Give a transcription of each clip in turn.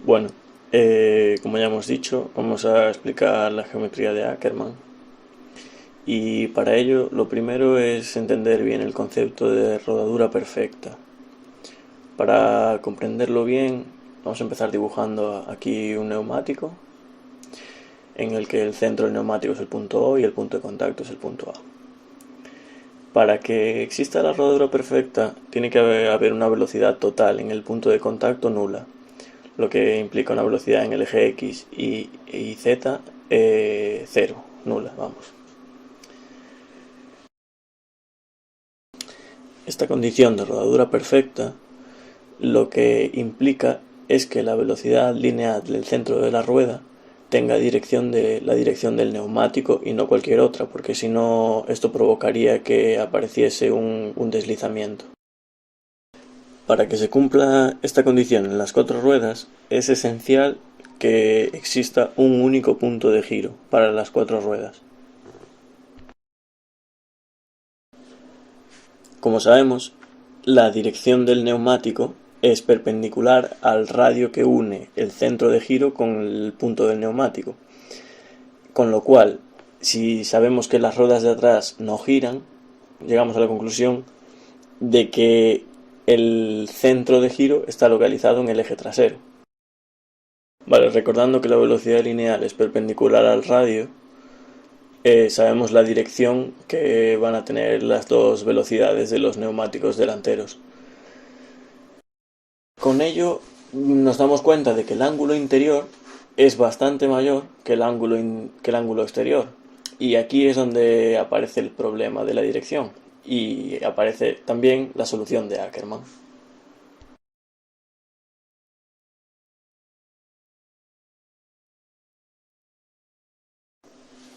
Bueno, como ya hemos dicho, vamos a explicar la geometría de Ackermann. Y para ello, lo primero es entender bien el concepto de rodadura perfecta. Para comprenderlo bien, vamos a empezar dibujando aquí un neumático, en el que el centro del neumático es el punto O y el punto de contacto es el punto A. Para que exista la rodadura perfecta, tiene que haber una velocidad total en el punto de contacto nula, lo que implica una velocidad en el eje X y Z cero, nula, vamos. Esta condición de rodadura perfecta lo que implica es que la velocidad lineal del centro de la rueda tenga la dirección del neumático y no cualquier otra, porque si no esto provocaría que apareciese un deslizamiento. Para que se cumpla esta condición en las cuatro ruedas, es esencial que exista un único punto de giro para las cuatro ruedas. Como sabemos, la dirección del neumático es perpendicular al radio que une el centro de giro con el punto del neumático. Con lo cual, si sabemos que las ruedas de atrás no giran, llegamos a la conclusión de que el centro de giro está localizado en el eje trasero. Vale, recordando que la velocidad lineal es perpendicular al radio, sabemos la dirección que van a tener las dos velocidades de los neumáticos delanteros. Con ello nos damos cuenta de que el ángulo interior es bastante mayor que el ángulo exterior. Y aquí es donde aparece el problema de la dirección y aparece también la solución de Ackermann.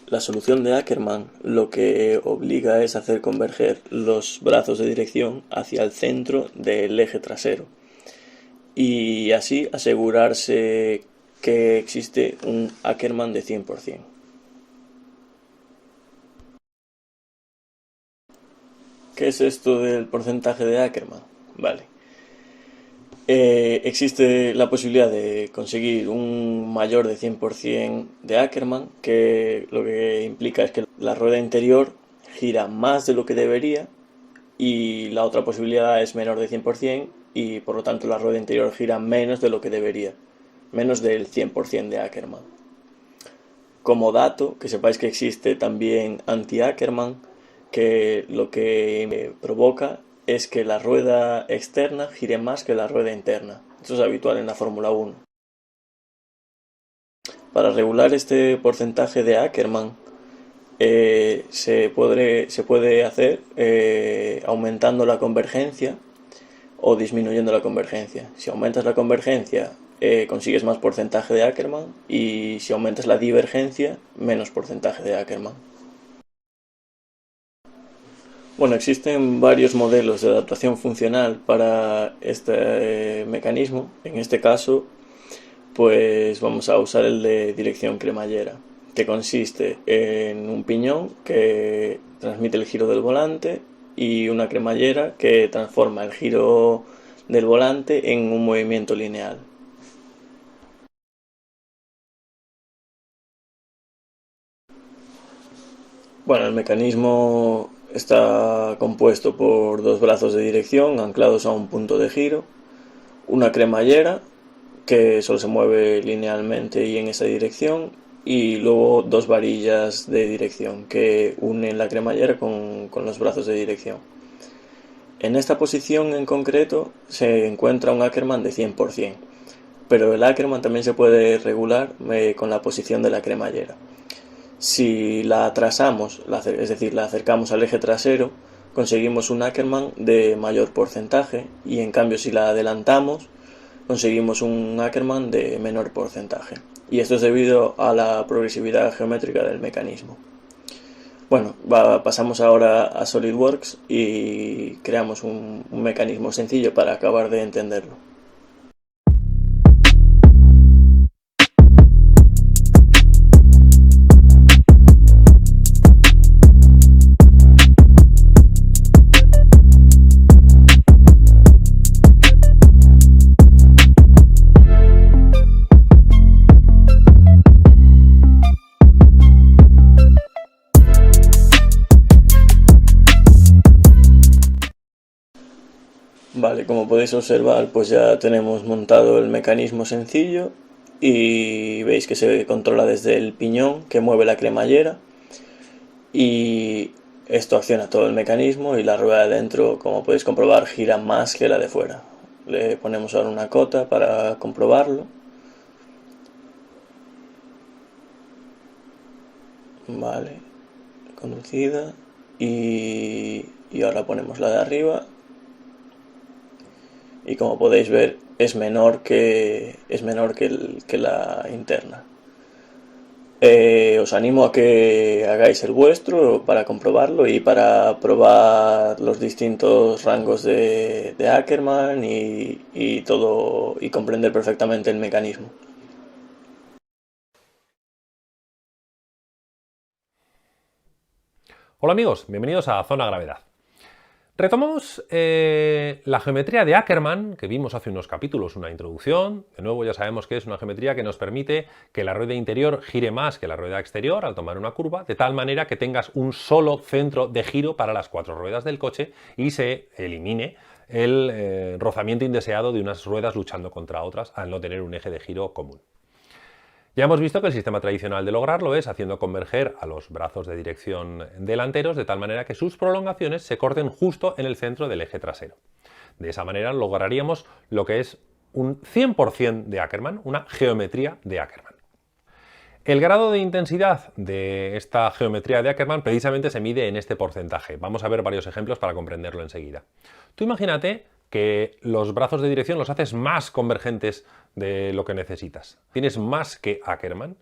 La solución de Ackermann lo que obliga es hacer converger los brazos de dirección hacia el centro del eje trasero y así asegurarse que existe un Ackermann de 100%. ¿Qué es esto del porcentaje de Ackermann? Vale. Existe la posibilidad de conseguir un mayor de 100% de Ackermann, que lo que implica es que la rueda interior gira más de lo que debería, y la otra posibilidad es menor de 100% y por lo tanto la rueda interior gira menos de lo que debería, menos del 100% de Ackermann. Como dato, que sepáis que existe también anti-Ackermann, que lo que provoca es que la rueda externa gire más que la rueda interna. Esto es habitual en la Fórmula 1. Para regular este porcentaje de Ackermann se puede hacer aumentando la convergencia o disminuyendo la convergencia. Si aumentas la convergencia consigues más porcentaje de Ackermann, y si aumentas la divergencia menos porcentaje de Ackermann. Bueno, existen varios modelos de adaptación funcional para este mecanismo. En este caso, pues vamos a usar el de dirección cremallera, que consiste en un piñón que transmite el giro del volante y una cremallera que transforma el giro del volante en un movimiento lineal. Bueno, el mecanismo está compuesto por dos brazos de dirección anclados a un punto de giro, una cremallera que solo se mueve linealmente y en esa dirección, y luego dos varillas de dirección que unen la cremallera con los brazos de dirección. En esta posición en concreto se encuentra un Ackermann de 100%, pero el Ackermann también se puede regular con la posición de la cremallera. Si la atrasamos, es decir, la acercamos al eje trasero, conseguimos un Ackermann de mayor porcentaje, y en cambio si la adelantamos, conseguimos un Ackermann de menor porcentaje. Y esto es debido a la progresividad geométrica del mecanismo. Bueno, pasamos ahora a SolidWorks y creamos un mecanismo sencillo para acabar de entenderlo. Vale, como podéis observar, pues ya tenemos montado el mecanismo sencillo y veis que se controla desde el piñón que mueve la cremallera y esto acciona todo el mecanismo y la rueda de dentro, como podéis comprobar, gira más que la de fuera. Le ponemos ahora una cota para comprobarlo. Vale, conducida y ahora ponemos la de arriba y como podéis ver es menor que la interna. Os animo a que hagáis el vuestro para comprobarlo y para probar los distintos rangos de Ackermann y todo y comprender perfectamente el mecanismo. Hola amigos, bienvenidos a Zona Gravedad. Retomamos la geometría de Ackermann, que vimos hace unos capítulos, una introducción. De nuevo ya sabemos que es una geometría que nos permite que la rueda interior gire más que la rueda exterior al tomar una curva, de tal manera que tengas un solo centro de giro para las cuatro ruedas del coche y se elimine el rozamiento indeseado de unas ruedas luchando contra otras al no tener un eje de giro común. Ya hemos visto que el sistema tradicional de lograrlo es haciendo converger a los brazos de dirección delanteros de tal manera que sus prolongaciones se corten justo en el centro del eje trasero. De esa manera lograríamos lo que es un 100% de Ackermann, una geometría de Ackermann. El grado de intensidad de esta geometría de Ackermann precisamente se mide en este porcentaje. Vamos a ver varios ejemplos para comprenderlo enseguida. Tú imagínate que los brazos de dirección los haces más convergentes de lo que necesitas. Tienes más que Ackermann.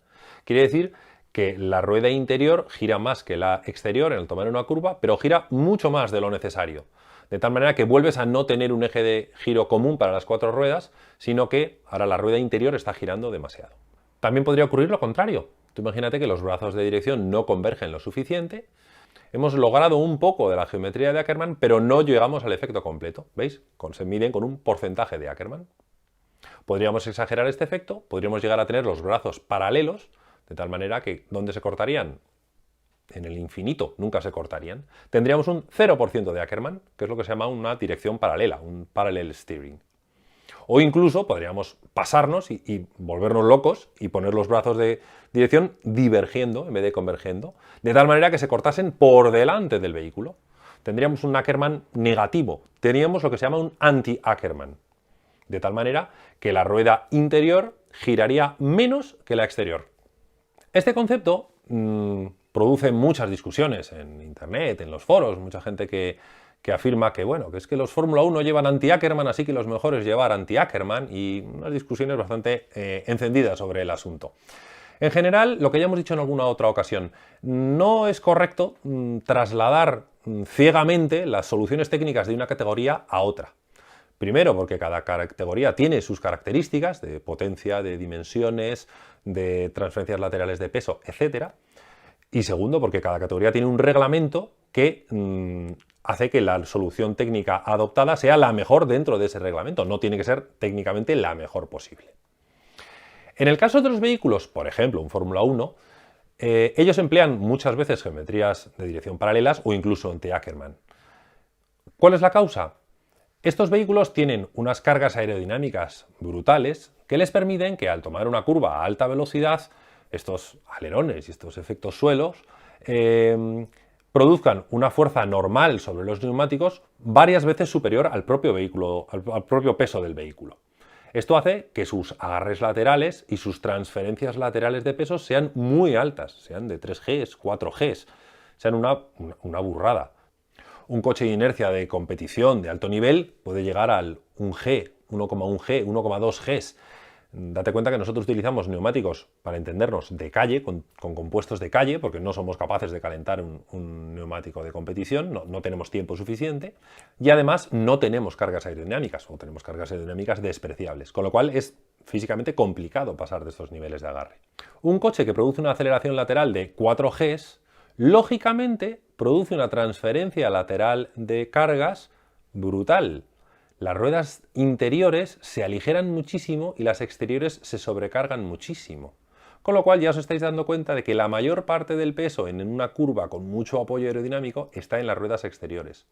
Quiere decir que la rueda interior gira más que la exterior en el tomar una curva, pero gira mucho más de lo necesario. De tal manera que vuelves a no tener un eje de giro común para las cuatro ruedas, sino que ahora la rueda interior está girando demasiado. También podría ocurrir lo contrario. Tú imagínate que los brazos de dirección no convergen lo suficiente. Hemos logrado un poco de la geometría de Ackermann, pero no llegamos al efecto completo. ¿Veis? Se miden con un porcentaje de Ackermann. Podríamos exagerar este efecto, podríamos llegar a tener los brazos paralelos, de tal manera que ¿dónde se cortarían? En el infinito, nunca se cortarían. Tendríamos un 0% de Ackermann, que es lo que se llama una dirección paralela, un parallel steering. O incluso podríamos pasarnos y volvernos locos y poner los brazos de dirección divergiendo en vez de convergiendo, de tal manera que se cortasen por delante del vehículo. Tendríamos un Ackermann negativo, teníamos lo que se llama un anti-Ackermann, de tal manera que la rueda interior giraría menos que la exterior. Este concepto produce muchas discusiones en internet, en los foros, mucha gente que afirma que, bueno, que es que los Fórmula 1 llevan anti-Ackermann, así que los mejores llevar anti-Ackermann, y unas discusiones bastante encendidas sobre el asunto. En general, lo que ya hemos dicho en alguna otra ocasión, no es correcto trasladar ciegamente las soluciones técnicas de una categoría a otra. Primero, porque cada categoría tiene sus características de potencia, de dimensiones, de transferencias laterales de peso, etc. Y segundo, porque cada categoría tiene un reglamento que hace que la solución técnica adoptada sea la mejor dentro de ese reglamento. No tiene que ser técnicamente la mejor posible. En el caso de los vehículos, por ejemplo, un Fórmula 1, ellos emplean muchas veces geometrías de dirección paralelas o incluso anti-Ackermann. ¿Cuál es la causa? Estos vehículos tienen unas cargas aerodinámicas brutales que les permiten que al tomar una curva a alta velocidad, estos alerones y estos efectos suelos produzcan una fuerza normal sobre los neumáticos varias veces superior al propio vehículo, al propio peso del vehículo. Esto hace que sus agarres laterales y sus transferencias laterales de peso sean muy altas, sean de 3Gs, 4Gs, sean una burrada. Un coche de inercia de competición de alto nivel puede llegar al 1G, 1,1G, 1,2 Gs. Date cuenta que nosotros utilizamos neumáticos, para entendernos, de calle, con compuestos de calle, porque no somos capaces de calentar un neumático de competición, no tenemos tiempo suficiente, y además no tenemos cargas aerodinámicas, o tenemos cargas aerodinámicas despreciables, con lo cual es físicamente complicado pasar de estos niveles de agarre. Un coche que produce una aceleración lateral de 4 Gs, lógicamente produce una transferencia lateral de cargas brutal. Las ruedas interiores se aligeran muchísimo y las exteriores se sobrecargan muchísimo. Con lo cual ya os estáis dando cuenta de que la mayor parte del peso en una curva con mucho apoyo aerodinámico está en las ruedas exteriores.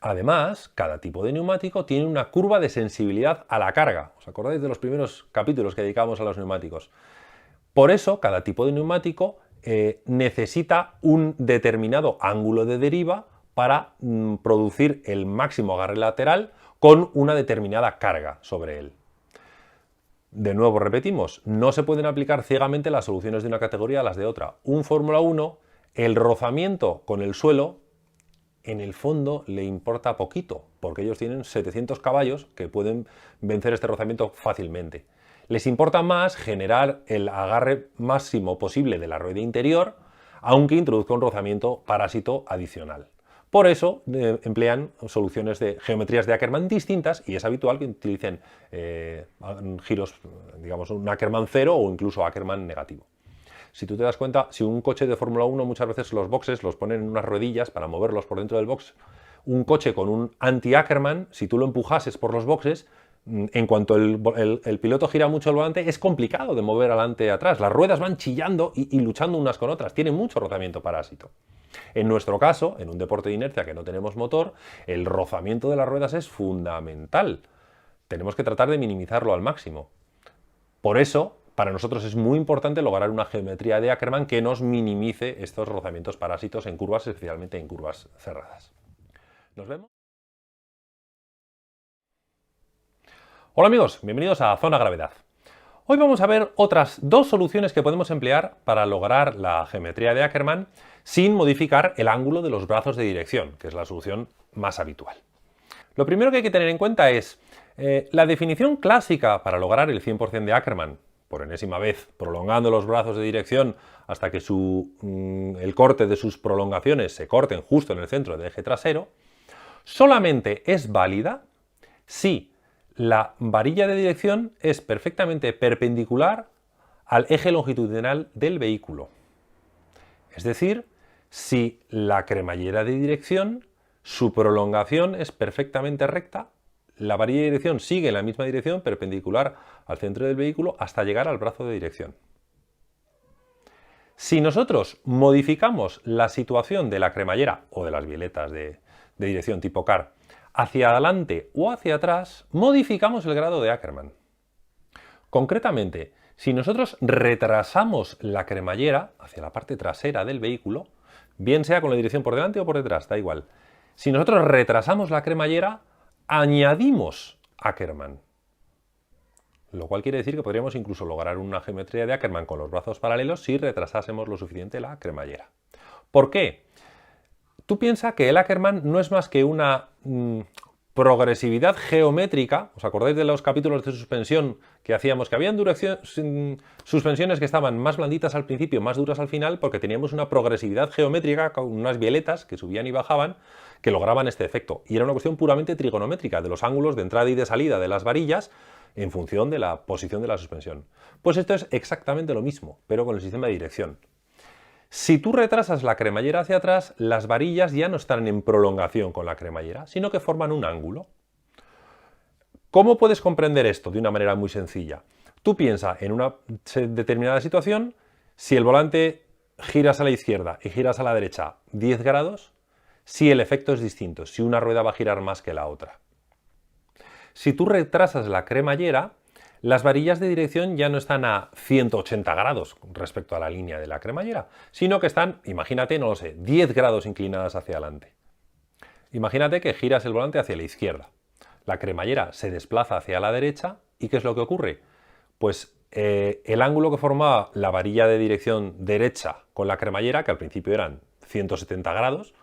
Además, cada tipo de neumático tiene una curva de sensibilidad a la carga. ¿Os acordáis de los primeros capítulos que dedicábamos a los neumáticos? Por eso, cada tipo de neumático necesita un determinado ángulo de deriva para producir el máximo agarre lateral con una determinada carga sobre él. De nuevo repetimos, no se pueden aplicar ciegamente las soluciones de una categoría a las de otra. Un Fórmula 1, el rozamiento con el suelo, en el fondo le importa poquito, porque ellos tienen 700 caballos que pueden vencer este rozamiento fácilmente. Les importa más generar el agarre máximo posible de la rueda interior, aunque introduzca un rozamiento parásito adicional. Por eso emplean soluciones de geometrías de Ackermann distintas y es habitual que utilicen giros, digamos, un Ackermann 0 o incluso Ackermann negativo. Si tú te das cuenta, si un coche de Fórmula 1 muchas veces los boxes los ponen en unas ruedillas para moverlos por dentro del box, un coche con un anti-Ackermann, si tú lo empujases por los boxes, en cuanto el piloto gira mucho el volante, es complicado de mover adelante y atrás. Las ruedas van chillando y luchando unas con otras. Tiene mucho rozamiento parásito. En nuestro caso, en un deporte de inercia que no tenemos motor, el rozamiento de las ruedas es fundamental. Tenemos que tratar de minimizarlo al máximo. Por eso, para nosotros es muy importante lograr una geometría de Ackermann que nos minimice estos rozamientos parásitos en curvas, especialmente en curvas cerradas. ¿Nos vemos? Hola amigos, bienvenidos a Zona Gravedad. Hoy vamos a ver otras dos soluciones que podemos emplear para lograr la geometría de Ackermann sin modificar el ángulo de los brazos de dirección, que es la solución más habitual. Lo primero que hay que tener en cuenta es la definición clásica para lograr el 100% de Ackermann, por enésima vez prolongando los brazos de dirección hasta que el corte de sus prolongaciones se corten justo en el centro del eje trasero, solamente es válida si la varilla de dirección es perfectamente perpendicular al eje longitudinal del vehículo. Es decir, si la cremallera de dirección, su prolongación es perfectamente recta, la varilla de dirección sigue en la misma dirección perpendicular al centro del vehículo hasta llegar al brazo de dirección. Si nosotros modificamos la situación de la cremallera o de las bieletas de dirección tipo CAR hacia adelante o hacia atrás, modificamos el grado de Ackermann. Concretamente, si nosotros retrasamos la cremallera hacia la parte trasera del vehículo, bien sea con la dirección por delante o por detrás, da igual. Si nosotros retrasamos la cremallera, añadimos Ackermann. Lo cual quiere decir que podríamos incluso lograr una geometría de Ackermann con los brazos paralelos si retrasásemos lo suficiente la cremallera. ¿Por qué? Tú piensas que el Ackermann no es más que una progresividad geométrica. ¿Os acordáis de los capítulos de suspensión que hacíamos? Que habían suspensiones que estaban más blanditas al principio, más duras al final, porque teníamos una progresividad geométrica con unas bieletas que subían y bajaban que lograban este efecto. Y era una cuestión puramente trigonométrica, de los ángulos de entrada y de salida de las varillas en función de la posición de la suspensión. Pues esto es exactamente lo mismo, pero con el sistema de dirección. Si tú retrasas la cremallera hacia atrás, las varillas ya no están en prolongación con la cremallera, sino que forman un ángulo. ¿Cómo puedes comprender esto? De una manera muy sencilla. Tú piensas en una determinada situación, si el volante giras a la izquierda y giras a la derecha 10 grados, si el efecto es distinto, si una rueda va a girar más que la otra. Si tú retrasas la cremallera, las varillas de dirección ya no están a 180 grados respecto a la línea de la cremallera, sino que están, imagínate, no lo sé, 10 grados inclinadas hacia adelante. Imagínate que giras el volante hacia la izquierda. La cremallera se desplaza hacia la derecha y ¿qué es lo que ocurre? Pues el ángulo que formaba la varilla de dirección derecha con la cremallera, que al principio eran 170 grados,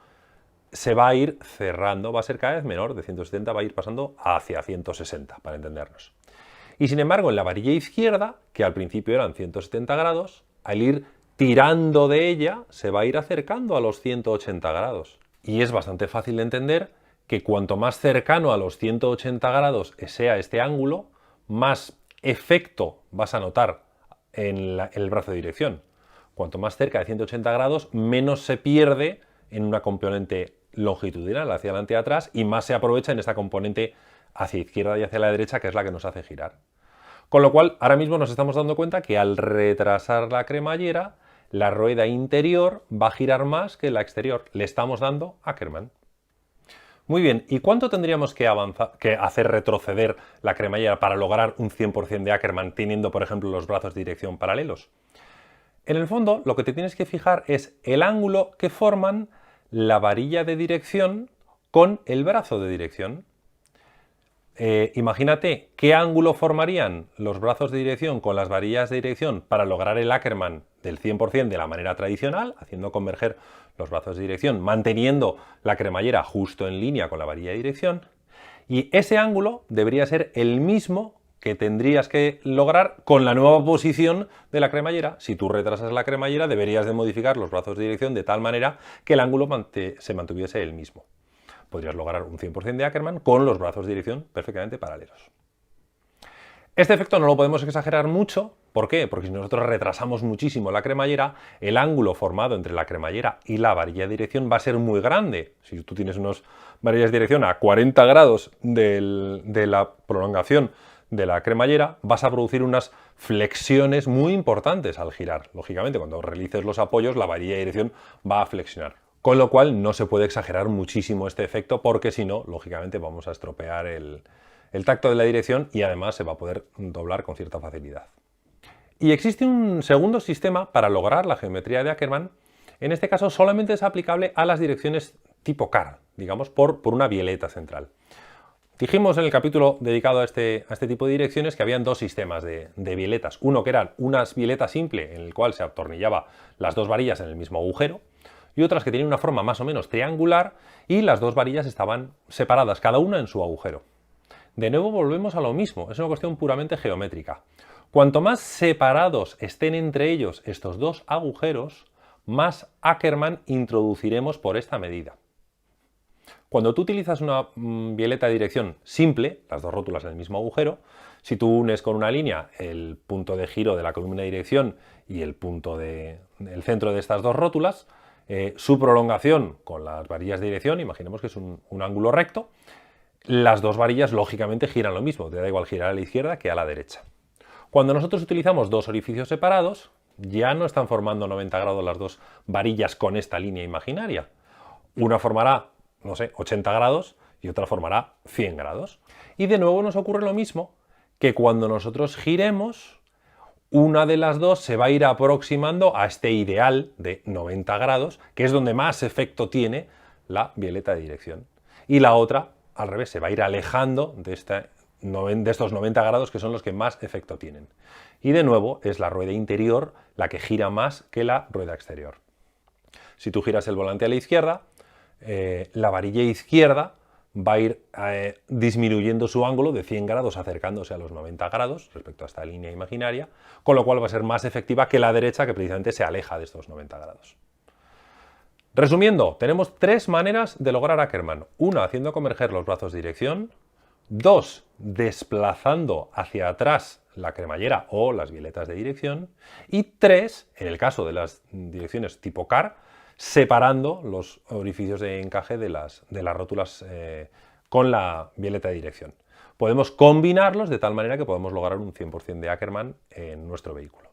se va a ir cerrando, va a ser cada vez menor, de 170 va a ir pasando hacia 160, para entendernos. Y sin embargo, en la varilla izquierda, que al principio eran 170 grados, al ir tirando de ella, se va a ir acercando a los 180 grados. Y es bastante fácil de entender que cuanto más cercano a los 180 grados sea este ángulo, más efecto vas a notar en el brazo de dirección. Cuanto más cerca de 180 grados, menos se pierde en una componente longitudinal hacia adelante y atrás y más se aprovecha en esta componente hacia izquierda y hacia la derecha, que es la que nos hace girar. Con lo cual, ahora mismo nos estamos dando cuenta que al retrasar la cremallera, la rueda interior va a girar más que la exterior. Le estamos dando Ackermann. Muy bien, ¿y cuánto tendríamos que hacer retroceder la cremallera para lograr un 100% de Ackermann teniendo, por ejemplo, los brazos de dirección paralelos? En el fondo, lo que te tienes que fijar es el ángulo que forman la varilla de dirección con el brazo de dirección. Imagínate qué ángulo formarían los brazos de dirección con las varillas de dirección para lograr el Ackermann del 100% de la manera tradicional, haciendo converger los brazos de dirección, manteniendo la cremallera justo en línea con la varilla de dirección. Y ese ángulo debería ser el mismo que tendrías que lograr con la nueva posición de la cremallera. Si tú retrasas la cremallera, deberías de modificar los brazos de dirección de tal manera que el ángulo se mantuviese el mismo. Podrías lograr un 100% de Ackermann con los brazos de dirección perfectamente paralelos. Este efecto no lo podemos exagerar mucho. ¿Por qué? Porque si nosotros retrasamos muchísimo la cremallera, el ángulo formado entre la cremallera y la varilla de dirección va a ser muy grande. Si tú tienes unas varillas de dirección a 40 grados de la prolongación de la cremallera, vas a producir unas flexiones muy importantes al girar. Lógicamente, cuando realices los apoyos, la varilla de dirección va a flexionar. Con lo cual no se puede exagerar muchísimo este efecto porque si no, lógicamente vamos a estropear el tacto de la dirección y además se va a poder doblar con cierta facilidad. Y existe un segundo sistema para lograr la geometría de Ackermann. En este caso solamente es aplicable a las direcciones tipo car, digamos, por una bieleta central. Dijimos en el capítulo dedicado a este tipo de direcciones que habían dos sistemas de bieletas. Uno que eran unas bieletas simple en el cual se atornillaba las dos varillas en el mismo agujero, y otras que tenían una forma más o menos triangular y las dos varillas estaban separadas, cada una en su agujero. De nuevo volvemos a lo mismo, es una cuestión puramente geométrica. Cuanto más separados estén entre ellos estos dos agujeros, más Ackermann introduciremos por esta medida. Cuando tú utilizas una bieleta de dirección simple, las dos rótulas en el mismo agujero, si tú unes con una línea el punto de giro de la columna de dirección y el centro de estas dos rótulas, su prolongación con las varillas de dirección, imaginemos que es un ángulo recto, las dos varillas lógicamente giran lo mismo, te da igual girar a la izquierda que a la derecha. Cuando nosotros utilizamos dos orificios separados, ya no están formando 90 grados las dos varillas con esta línea imaginaria. Una formará, no sé, 80 grados y otra formará 100 grados. Y de nuevo nos ocurre lo mismo, que cuando nosotros giremos, una de las dos se va a ir aproximando a este ideal de 90 grados, que es donde más efecto tiene la bieleta de dirección. Y la otra, al revés, se va a ir alejando de estos 90 grados que son los que más efecto tienen. Y de nuevo es la rueda interior la que gira más que la rueda exterior. Si tú giras el volante a la izquierda, la varilla izquierda va a ir disminuyendo su ángulo de 100 grados acercándose a los 90 grados respecto a esta línea imaginaria, con lo cual va a ser más efectiva que la derecha que precisamente se aleja de estos 90 grados. Resumiendo, tenemos tres maneras de lograr Ackermann. Una, haciendo converger los brazos de dirección. Dos, desplazando hacia atrás la cremallera o las bieletas de dirección. Y tres, en el caso de las direcciones tipo car, separando los orificios de encaje de las rótulas con la bieleta de dirección. Podemos combinarlos de tal manera que podemos lograr un 100% de Ackermann en nuestro vehículo.